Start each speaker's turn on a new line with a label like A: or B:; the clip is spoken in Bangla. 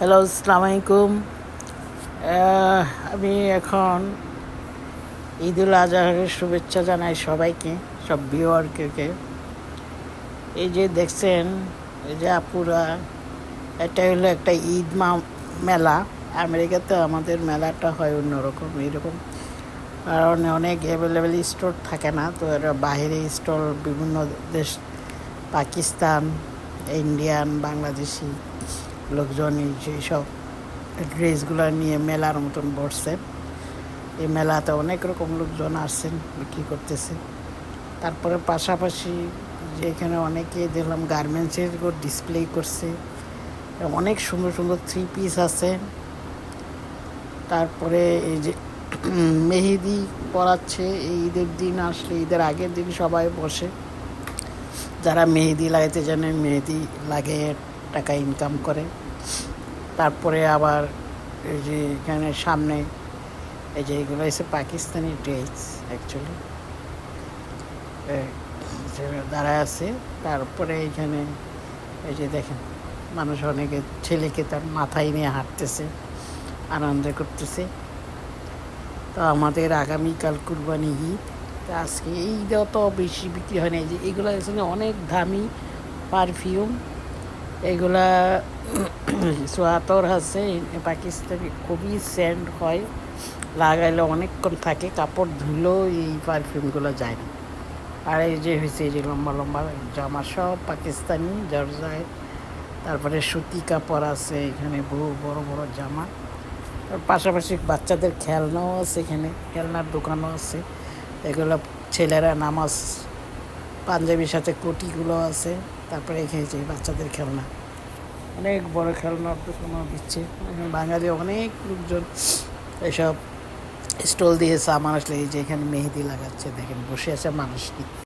A: হ্যালো, আসসালামু আলাইকুম। আমি এখন ঈদুল আজহারের শুভেচ্ছা জানাই সবাইকে, সব ভিউয়ারকে। এই যে দেখছেন, এই যে আপুরা, এটা হলো একটা মেলা। আমেরিকাতে আমাদের মেলাটা হয় অন্যরকম, এরকম কারণ অনেক অ্যাভেলেবেল স্টোর থাকে না, তো এরা বাইরে স্টল বিভিন্ন দেশ, পাকিস্তান, ইন্ডিয়ান, বাংলাদেশি লোকজন এই সব ড্রেসগুলো নিয়ে মেলার মতন বসছে। এই মেলাতে অনেক রকম লোকজন আসছেন, বিক্রি করতেছে। তারপরে পাশাপাশি যে এখানে অনেকে দেখলাম গার্মেন্টসের ডিসপ্লে করছে, অনেক সুন্দর সুন্দর থ্রি পিস আছে। তারপরে এই যে মেহেদি পরাচ্ছে, এই ঈদের দিন আসলে, ঈদের আগের দিন সবাই বসে, যারা মেহেদি লাগাইতে জানে মেহেদি লাগিয়ে টাকা ইনকাম করে। তারপরে আবার এই যে এখানে সামনে এই যে এগুলো হচ্ছে পাকিস্তানি ড্রেস, অ্যাকচুয়ালি দাঁড়ায় আছে। তারপরে এইখানে এই যে দেখেন, মানুষ অনেকে ছেলেকে তার মাথায় নিয়ে হাঁটতেছে, আনন্দ করতেছে। তো আমাদের আগামীকাল কুরবানি ঈদ। তো আজকে ঈদ অত বেশি বিক্রি হয় না। এই যে এগুলো এখানে অনেক দামি পারফিউম, এগুলা সোয়াতর আছে পাকিস্তানি, খুবই সেন্ট হয়, লাগাইলে অনেকক্ষণ থাকে, কাপড় ধুলেও এই পারফিউমগুলো যায় না। আর এই যে হয়েছে এই যে লম্বা লম্বা জামা, সব পাকিস্তানি জর্জায়। তারপরে সুতি কাপড় আছে এখানে, বহু বড় বড় জামা। তার পাশাপাশি বাচ্চাদের খেলনাও আছে, এখানে খেলনার দোকানও আছে। এগুলো ছেলেরা নামাজ, পাঞ্জাবির সাথে কোটিগুলো আছে। তারপরে এখানে যে বাচ্চাদের খেলনা, অনেক বড় খেলনার দোকানও দিচ্ছে। বাঙালি অনেক লোকজন এসব স্টল দিয়েছে। আমার আসলে এই যে এখানে মেহেদি লাগাচ্ছে, দেখেন বসে আছে মানুষটি।